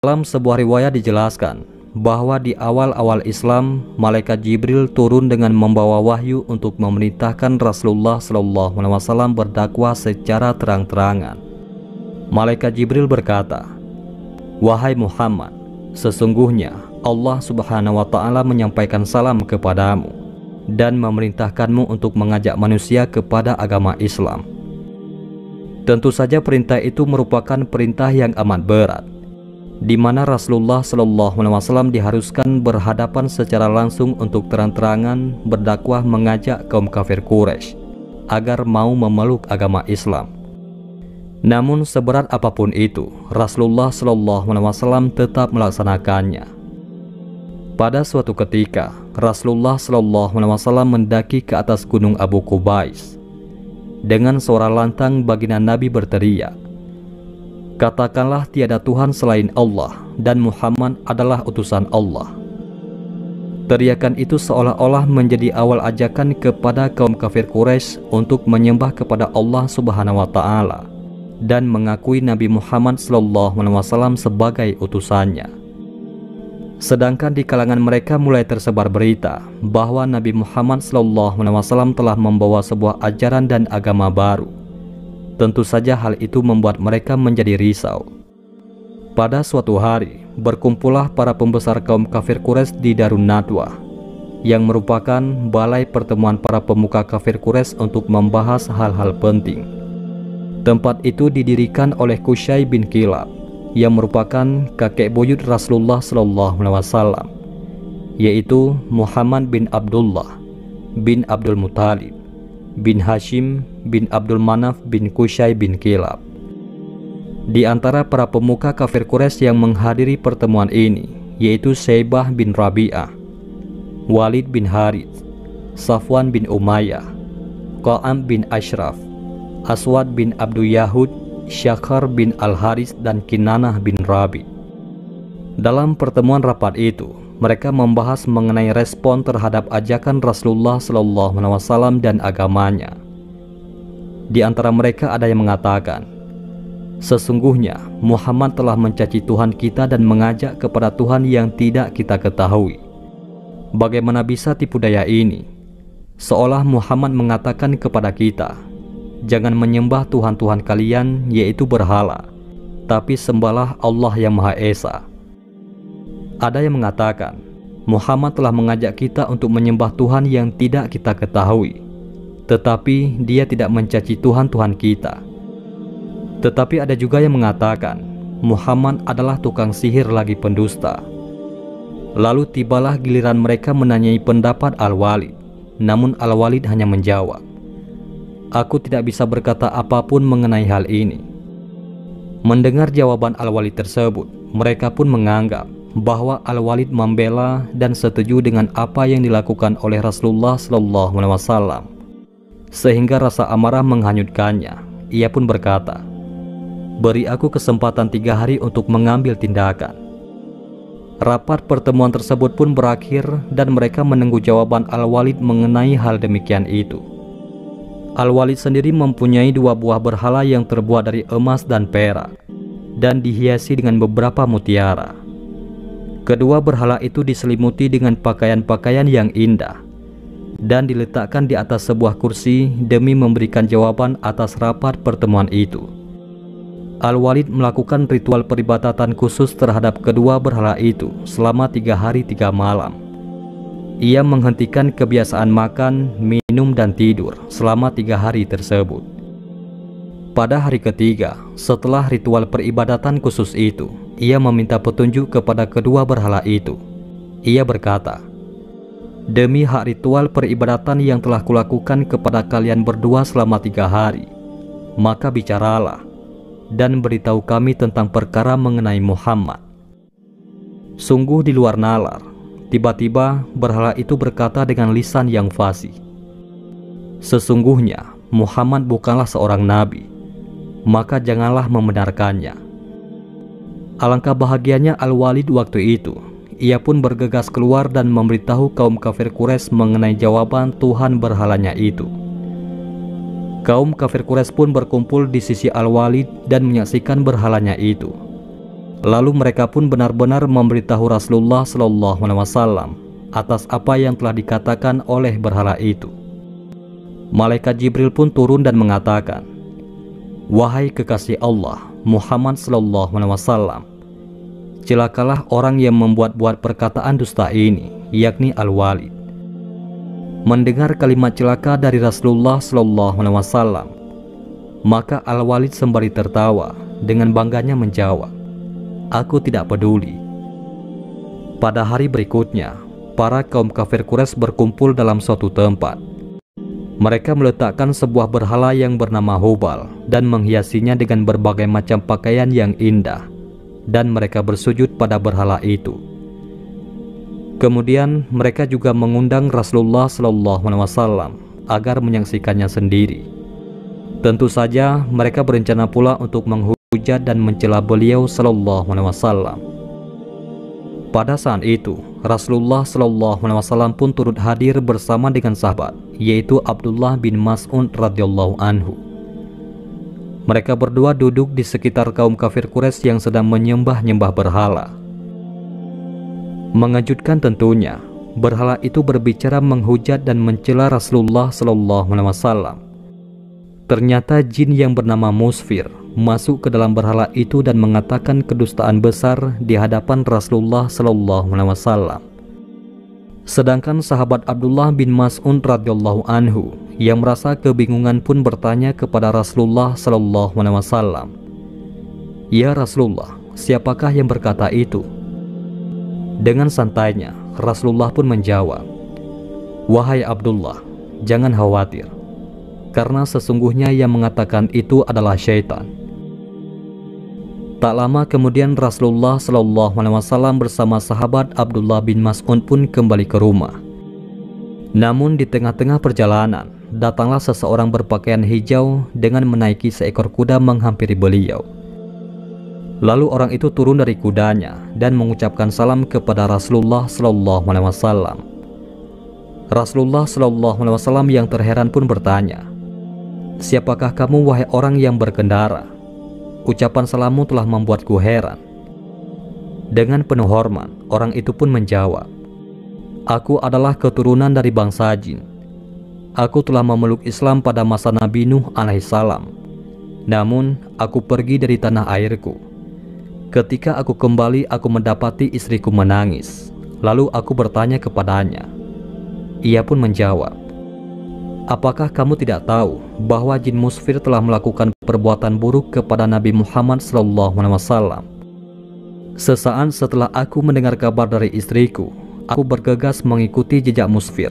Dalam sebuah riwayat dijelaskan bahwa di awal-awal Islam, malaikat Jibril turun dengan membawa wahyu untuk memerintahkan Rasulullah SAW berdakwah secara terang-terangan. Malaikat Jibril berkata, "Wahai Muhammad, sesungguhnya Allah Subhanahu wa Ta'ala menyampaikan salam kepadamu dan memerintahkanmu untuk mengajak manusia kepada agama Islam." Tentu saja perintah itu merupakan perintah yang amat berat, di mana Rasulullah SAW diharuskan berhadapan secara langsung untuk terang-terangan berdakwah mengajak kaum kafir Quraisy agar mau memeluk agama Islam. Namun seberat apapun itu, Rasulullah SAW tetap melaksanakannya. Pada suatu ketika, Rasulullah SAW mendaki ke atas gunung Abu Qubais. Dengan suara lantang baginda Nabi berteriak, "Katakanlah tiada Tuhan selain Allah dan Muhammad adalah utusan Allah." Teriakan itu seolah-olah menjadi awal ajakan kepada kaum kafir Quraisy untuk menyembah kepada Allah Subhanahu wa Ta'ala dan mengakui Nabi Muhammad SAW sebagai utusannya. Sedangkan di kalangan mereka mulai tersebar berita bahwa Nabi Muhammad SAW telah membawa sebuah ajaran dan agama baru. Tentu saja hal itu membuat mereka menjadi risau. Pada suatu hari, berkumpullah para pembesar kaum kafir Quraisy di Darun Nadwah, yang merupakan balai pertemuan para pemuka kafir Quraisy untuk membahas hal-hal penting. Tempat itu didirikan oleh Qusay bin Kilab, yang merupakan kakek buyut Rasulullah SAW, yaitu Muhammad bin Abdullah bin Abdul Muthalib bin Hashim bin Abdul Manaf bin Qusay bin Kilab. Di antara para pemuka kafir Quraisy yang menghadiri pertemuan ini yaitu Syaibah bin Rabi'ah, Walid bin Harith, Safwan bin Umayyah, Qa'am bin Ashraf, Aswad bin Abdul Yahud, Syakhar bin Al-Haris, dan Kinanah bin Rabi. Dalam pertemuan rapat itu, mereka membahas mengenai respon terhadap ajakan Rasulullah SAW dan agamanya. Di antara mereka ada yang mengatakan, "Sesungguhnya Muhammad telah mencaci Tuhan kita dan mengajak kepada Tuhan yang tidak kita ketahui. Bagaimana bisa tipu daya ini? Seolah Muhammad mengatakan kepada kita, jangan menyembah Tuhan-Tuhan kalian yaitu berhala, tapi sembahlah Allah yang Maha Esa." Ada yang mengatakan, Muhammad telah mengajak kita untuk menyembah Tuhan yang tidak kita ketahui, tetapi dia tidak mencaci Tuhan-Tuhan kita. Tetapi ada juga yang mengatakan, Muhammad adalah tukang sihir lagi pendusta. Lalu tibalah giliran mereka menanyai pendapat Al-Walid, namun Al-Walid hanya menjawab, "Aku tidak bisa berkata apapun mengenai hal ini." Mendengar jawaban Al-Walid tersebut, mereka pun menganggap bahwa Al-Walid membela dan setuju dengan apa yang dilakukan oleh Rasulullah SAW, sehingga rasa amarah menghanyutkannya. Ia pun berkata, "Beri aku kesempatan 3 hari untuk mengambil tindakan." Rapat pertemuan tersebut pun berakhir dan mereka menunggu jawaban Al-Walid mengenai hal demikian itu. Al-Walid sendiri mempunyai 2 buah berhala yang terbuat dari emas dan perak dan dihiasi dengan beberapa mutiara. Kedua berhala itu diselimuti dengan pakaian-pakaian yang indah dan diletakkan di atas sebuah kursi demi memberikan jawaban atas rapat pertemuan itu. Al-Walid melakukan ritual peribadatan khusus terhadap kedua berhala itu selama 3 hari 3 malam. Ia menghentikan kebiasaan makan, minum, dan tidur selama 3 hari tersebut. Pada hari ketiga, setelah ritual peribadatan khusus itu, ia meminta petunjuk kepada kedua berhala itu. Ia berkata, "Demi hak ritual peribadatan yang telah kulakukan kepada kalian berdua selama 3 hari, maka bicaralah dan beritahu kami tentang perkara mengenai Muhammad." Sungguh di luar nalar, tiba-tiba berhala itu berkata dengan lisan yang fasih, "Sesungguhnya Muhammad bukanlah seorang nabi, maka janganlah membenarkannya." Alangkah bahagianya Al-Walid waktu itu. Ia pun bergegas keluar dan memberitahu kaum kafir Quraisy mengenai jawaban Tuhan berhalanya itu. Kaum kafir Quraisy pun berkumpul di sisi Al-Walid dan menyaksikan berhalanya itu. Lalu mereka pun benar-benar memberitahu Rasulullah SAW atas apa yang telah dikatakan oleh berhala itu. Malaikat Jibril pun turun dan mengatakan, "Wahai kekasih Allah Muhammad SAW, celakalah orang yang membuat-buat perkataan dusta ini, yakni Al-Walid." Mendengar kalimat celaka dari Rasulullah SAW, maka Al-Walid sembari tertawa dengan bangganya menjawab, "Aku tidak peduli." Pada hari berikutnya, para kaum kafir Quraisy berkumpul dalam suatu tempat. Mereka meletakkan sebuah berhala yang bernama Hubal dan menghiasinya dengan berbagai macam pakaian yang indah, dan mereka bersujud pada berhala itu. Kemudian mereka juga mengundang Rasulullah SAW agar menyaksikannya sendiri. Tentu saja mereka berencana pula untuk menghujat dan mencela beliau SAW. Pada saat itu, Rasulullah SAW pun turut hadir bersama dengan sahabat, yaitu Abdullah bin Mas'ud radhiyallahu anhu. Mereka berdua duduk di sekitar kaum kafir Quraisy yang sedang menyembah-nyembah berhala. Mengejutkan tentunya, berhala itu berbicara menghujat dan mencela Rasulullah SAW. Ternyata jin yang bernama Musfir masuk ke dalam berhala itu dan mengatakan kedustaan besar di hadapan Rasulullah SAW. Sedangkan sahabat Abdullah bin Mas'ud radhiyallahu anhu yang merasa kebingungan pun bertanya kepada Rasulullah SAW, "Ya Rasulullah, siapakah yang berkata itu?" Dengan santainya, Rasulullah pun menjawab, "Wahai Abdullah, jangan khawatir, karena sesungguhnya yang mengatakan itu adalah syaitan." Tak lama kemudian Rasulullah SAW bersama sahabat Abdullah bin Mas'ud pun kembali ke rumah. Namun di tengah-tengah perjalanan, datanglah seseorang berpakaian hijau dengan menaiki seekor kuda menghampiri beliau. Lalu orang itu turun dari kudanya dan mengucapkan salam kepada Rasulullah SAW. Rasulullah SAW yang terheran pun bertanya, "Siapakah kamu wahai orang yang berkendara? Ucapan salammu telah membuatku heran." Dengan penuh hormat, orang itu pun menjawab, "Aku adalah keturunan dari bangsa jin. Aku telah memeluk Islam pada masa Nabi Nuh alaihissalam. Namun, aku pergi dari tanah airku. Ketika aku kembali, aku mendapati istriku menangis. Lalu aku bertanya kepadanya. Ia pun menjawab, 'Apakah kamu tidak tahu bahwa jin Musfir telah melakukan perbuatan buruk kepada Nabi Muhammad SAW? Sesaat setelah aku mendengar kabar dari istriku, aku bergegas mengikuti jejak Musfir.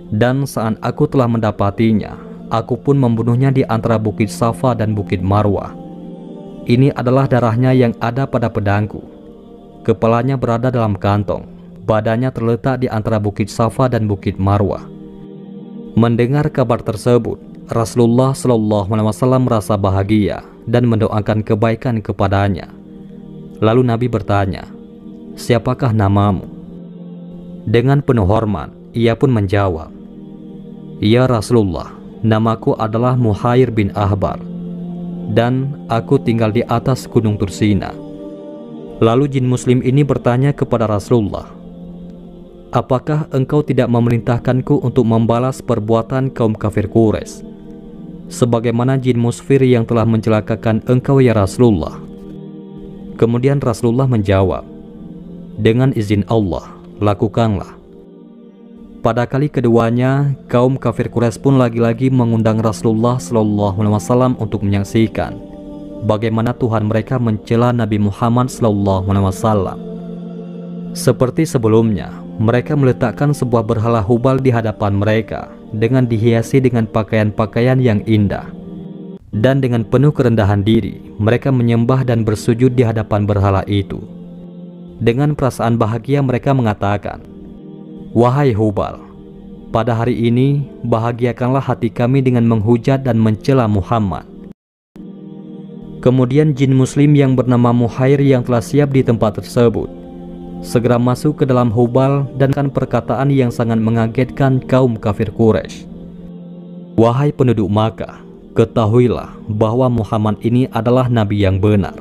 Dan saat aku telah mendapatinya, aku pun membunuhnya di antara Bukit Safa dan Bukit Marwah. Ini adalah darahnya yang ada pada pedangku. Kepalanya berada dalam kantong, badannya terletak di antara Bukit Safa dan Bukit Marwah.' Mendengar kabar tersebut, Rasulullah SAW merasa bahagia dan mendoakan kebaikan kepadanya. Lalu Nabi bertanya, "Siapakah namamu?" Dengan penuh hormat, ia pun menjawab, "Ya Rasulullah, namaku adalah Muhair bin Ahbar, dan aku tinggal di atas Gunung Tursina." Lalu jin muslim ini bertanya kepada Rasulullah, "Apakah engkau tidak memerintahkanku untuk membalas perbuatan kaum kafir Quraisy, sebagaimana jin Musfir yang telah mencelakakan engkau ya Rasulullah?" Kemudian Rasulullah menjawab, "Dengan izin Allah, lakukanlah." Pada kali keduanya, kaum kafir Quraisy pun lagi-lagi mengundang Rasulullah SAW untuk menyaksikan bagaimana Tuhan mereka mencela Nabi Muhammad SAW. Seperti sebelumnya, mereka meletakkan sebuah berhala Hubal di hadapan mereka dengan dihiasi dengan pakaian-pakaian yang indah. Dan dengan penuh kerendahan diri, mereka menyembah dan bersujud di hadapan berhala itu. Dengan perasaan bahagia mereka mengatakan, "Wahai Hubal, pada hari ini bahagiakanlah hati kami dengan menghujat dan mencela Muhammad." Kemudian jin muslim yang bernama Muhair yang telah siap di tempat tersebut segera masuk ke dalam Hubal dan kan perkataan yang sangat mengagetkan kaum kafir Quraisy. "Wahai penduduk Makkah, ketahuilah bahwa Muhammad ini adalah nabi yang benar.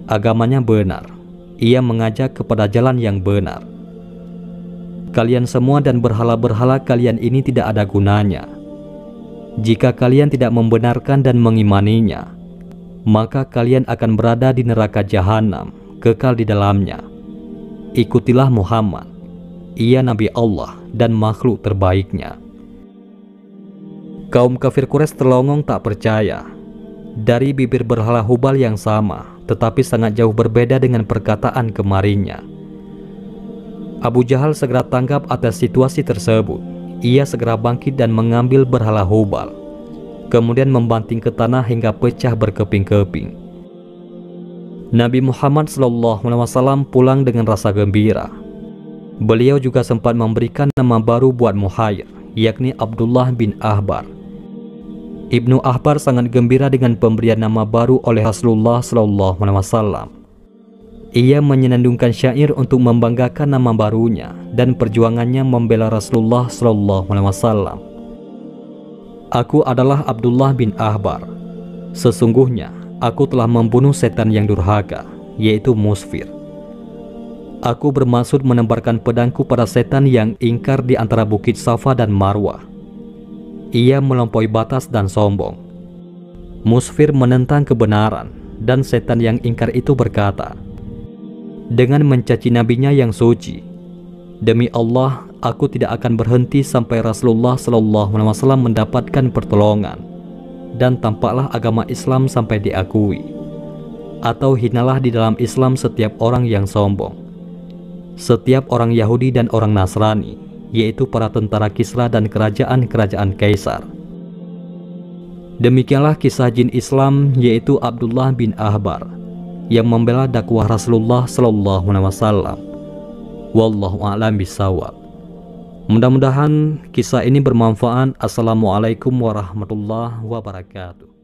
Agamanya benar. Ia mengajak kepada jalan yang benar. Kalian semua dan berhala-berhala kalian ini tidak ada gunanya. Jika kalian tidak membenarkan dan mengimaninya, maka kalian akan berada di neraka jahanam, kekal di dalamnya. Ikutilah Muhammad. Ia Nabi Allah dan makhluk terbaiknya. Kaum kafir Quraisy terlongong tak percaya. Dari bibir berhala Hubal yang sama, tetapi sangat jauh berbeda dengan perkataan kemarinnya. Abu Jahal segera tanggap atas situasi tersebut. Ia segera bangkit dan mengambil berhala Hubal, kemudian membanting ke tanah hingga pecah berkeping-keping. Nabi Muhammad SAW pulang dengan rasa gembira. Beliau juga sempat memberikan nama baru buat Muhayr, yakni Abdullah bin Ahbar. Ibnu Ahbar sangat gembira dengan pemberian nama baru oleh Rasulullah SAW. Ia menyenandungkan syair untuk membanggakan nama barunya dan perjuangannya membela Rasulullah SAW. Aku adalah Abdullah bin Ahbar. Sesungguhnya aku telah membunuh setan yang durhaka, yaitu Musfir. Aku bermaksud menemparkan pedangku pada setan yang ingkar di antara bukit Safa dan Marwah. Ia melampaui batas dan sombong. Musfir menentang kebenaran, dan setan yang ingkar itu berkata, dengan mencaci nabinya yang suci, demi Allah, aku tidak akan berhenti sampai Rasulullah SAW mendapatkan pertolongan, dan tampaklah agama Islam sampai diakui. Atau hinalah di dalam Islam setiap orang yang sombong, setiap orang Yahudi dan orang Nasrani, yaitu para tentara Kisra dan kerajaan-kerajaan Kaisar. Demikianlah kisah jin Islam, yaitu Abdullah bin Ahbar, yang membela dakwah Rasulullah SAW. Wallahu a'lam bishawab. Mudah-mudahan kisah ini bermanfaat. Assalamualaikum warahmatullahi wabarakatuh.